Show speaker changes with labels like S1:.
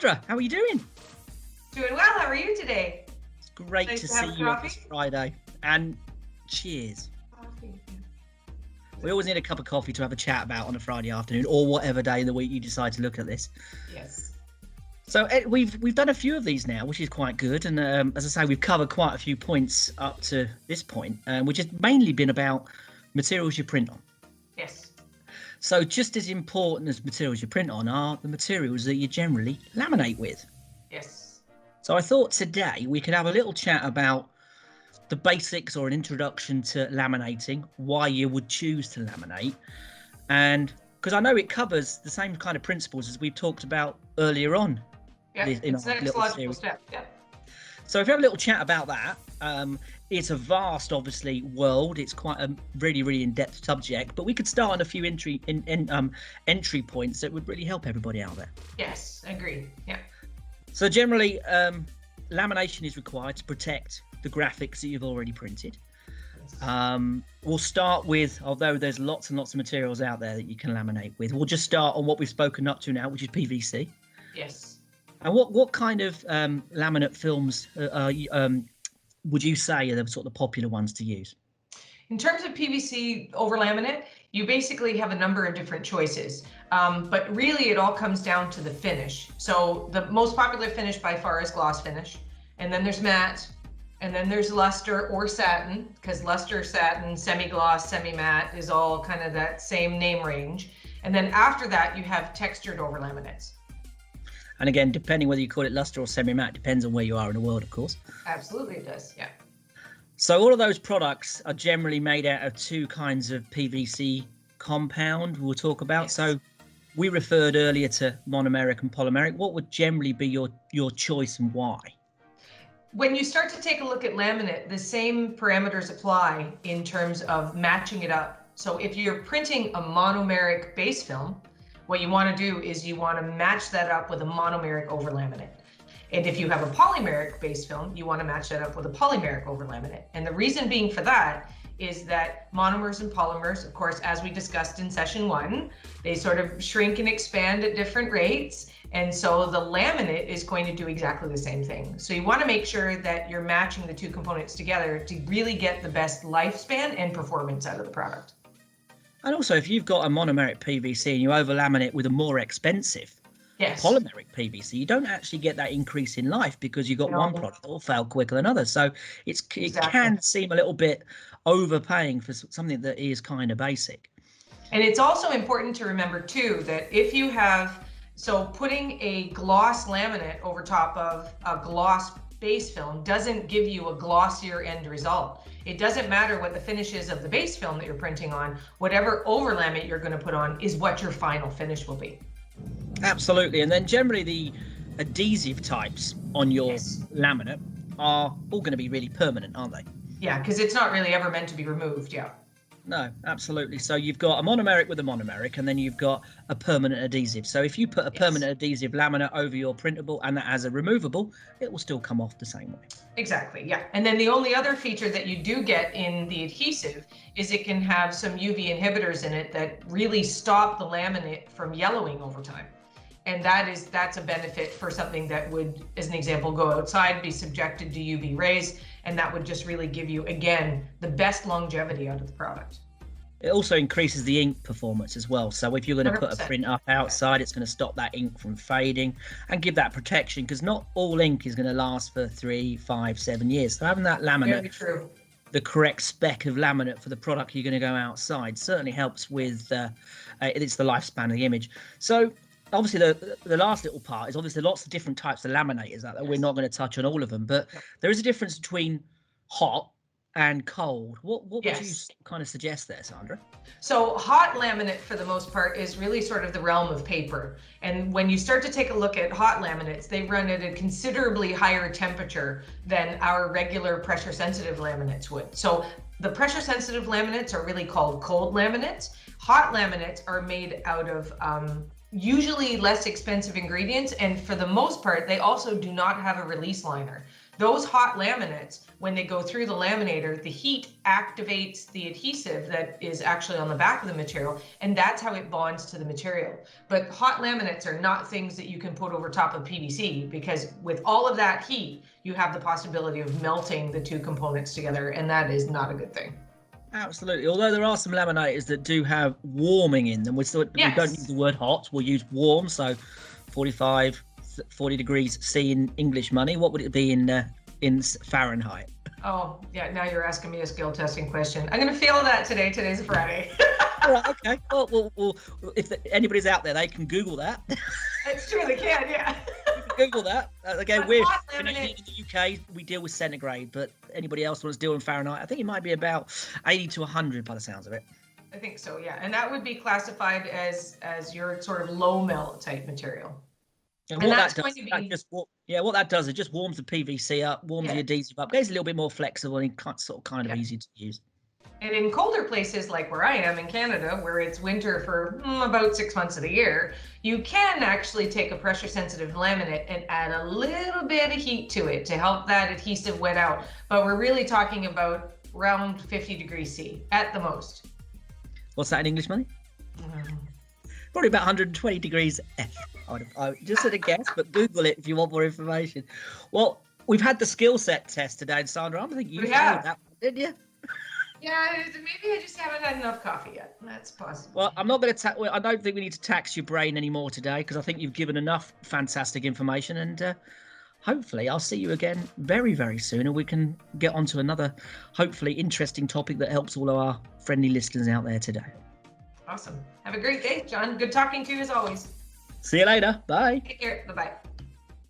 S1: Sandra, how are you doing?
S2: Doing well. How are you today?
S1: It's great
S2: Nice
S1: to
S2: to have
S1: see you on
S2: coffee.
S1: this Friday. And cheers.
S2: Coffee.
S1: We always need a cup of coffee to have a chat about on a Friday afternoon or whatever day in the week you decide to look at this.
S2: Yes.
S1: So we've done a few of these now, which is quite good. And as I say, we've covered quite a few points up to this point, which has mainly been about materials you print on.
S2: Yes.
S1: So just as important as materials you print on are the materials that you generally laminate with.
S2: Yes.
S1: So I thought today we could have a little chat about the basics or an introduction to laminating, why you would choose to laminate, and because I know it covers the same kind of principles as we've talked about earlier on.
S2: Yeah.
S1: in
S2: It's the
S1: our
S2: next
S1: little
S2: logical
S1: series.
S2: step. Yeah.
S1: So if we have a little chat about that, it's a vast, obviously, world. It's quite a really, really in-depth subject, but we could start on a few entry points that would really help everybody out there.
S2: Yes. Agreed. Yeah.
S1: So generally, lamination is required to protect the graphics that you've already printed. We'll start with, although there's lots and lots of materials out there that you can laminate with, we'll just start on what we've spoken up to now, which is PVC.
S2: Yes.
S1: And what kind of laminate films would you say are the sort of the popular ones to use?
S2: In terms of PVC over laminate, you basically have a number of different choices, but really it all comes down to the finish. So the most popular finish by far is gloss finish, and then there's matte, and then there's luster or satin, because luster, satin, semi-gloss, semi-matte is all kind of that same name range. And then after that, you have textured over laminates.
S1: And again, depending whether you call it luster or semi-matte, depends on where you are in the world, of course.
S2: Absolutely it does, yeah.
S1: So all of those products are generally made out of two kinds of PVC compound we'll talk about.
S2: Yes.
S1: So we referred earlier to monomeric and polymeric. What would generally be your choice and why?
S2: When you start to take a look at laminate, the same parameters apply in terms of matching it up. So if you're printing a monomeric base film, what you want to do is you want to match that up with a monomeric over laminate. And if you have a polymeric base film, you want to match that up with a polymeric over laminate. And the reason being for that is that monomers and polymers, of course, as we discussed in session 1, they sort of shrink and expand at different rates. And so the laminate is going to do exactly the same thing. So you want to make sure that you're matching the two components together to really get the best lifespan and performance out of the product.
S1: And also, if you've got a monomeric PVC and you overlaminate with a more expensive
S2: Yes.
S1: polymeric PVC, you don't actually get that increase in life because you've got one product that will fail quicker than others. So it can seem a little bit overpaying for something that is kind of basic.
S2: And it's also important to remember too that if you have, so putting a gloss laminate over top of a gloss base film doesn't give you a glossier end result. It doesn't matter what the finish is of the base film that you're printing on, whatever over laminate you're going to put on is what your final finish will be.
S1: Absolutely. And then generally the adhesive types on your laminate are all going to be really permanent, aren't they?
S2: Yeah, because it's not really ever meant to be removed. Yeah.
S1: No, absolutely. So you've got a monomeric with a monomeric, and then you've got a permanent adhesive. So if you put a permanent adhesive laminate over your printable and that has a removable, it will still come off the same way.
S2: Exactly, yeah. And then the only other feature that you do get in the adhesive is it can have some UV inhibitors in it that really stop the laminate from yellowing over time. And that's a benefit for something that would, as an example, go outside, be subjected to UV rays, and that would just really give you, again, the best longevity out of the product.
S1: It also increases the ink performance as well. So if you're going to put a
S2: 100%.
S1: print up outside, it's going to stop that ink from fading and give that protection, because not all ink is going to last for 3, 5, 7 years. So having that laminate,
S2: Very true.
S1: the correct spec of laminate for the product you're going to go outside, certainly helps with it's the lifespan of the image. So obviously the last little part is obviously lots of different types of laminators out there. We're not going to touch on all of them, but there is a difference between hot and cold. What would you kind of suggest there, Sandra?
S2: So hot laminate, for the most part, is really sort of the realm of paper. And when you start to take a look at hot laminates, they run at a considerably higher temperature than our regular pressure sensitive laminates would. So the pressure sensitive laminates are really called cold laminates. Hot laminates are made out of usually less expensive ingredients, and for the most part, they also do not have a release liner. Those hot laminates, when they go through the laminator, the heat activates the adhesive that is actually on the back of the material, and that's how it bonds to the material. But hot laminates are not things that you can put over top of PVC, because with all of that heat, you have the possibility of melting the two components together, and that is not a good thing.
S1: Absolutely. Although there are some laminators that do have warming in them. We don't use the word hot, we'll use warm. So 45, 40 degrees C in English money. What would it be in Fahrenheit?
S2: Oh, yeah. Now you're asking me a skill testing question. I'm going to fail that today. Today's Friday.
S1: All right, okay. Well, if anybody's out there, they can Google that.
S2: It's true, they can, yeah.
S1: Google that. Again, we're in the UK, we deal with centigrade, but anybody else wants to deal in Fahrenheit, I think it might be about 80 to 100 by the sounds of it.
S2: I think so, yeah. And that would be classified as your sort of low melt type material.
S1: And what that does, it just warms the PVC up, warms the adhesive up, gets a little bit more flexible and kind of easy to use.
S2: And in colder places like where I am in Canada, where it's winter for about 6 months of the year, you can actually take a pressure sensitive laminate and add a little bit of heat to it to help that adhesive wet out. But we're really talking about around 50 degrees C at the most.
S1: What's that in English money? Probably about 120 degrees F. I just at a guess, but Google it if you want more information. Well, we've had the skill set test today, Sandra. I think you failed that, didn't you?
S2: Yeah, maybe I just haven't had enough coffee yet. That's possible.
S1: Well, I'm not going to. I don't think we need to tax your brain anymore today, because I think you've given enough fantastic information, and hopefully I'll see you again very, very soon, and we can get on to another, hopefully interesting topic that helps all of our friendly listeners out there today.
S2: Awesome. Have a great day, John. Good talking to you as always.
S1: See you later. Bye.
S2: Take care. Bye-bye.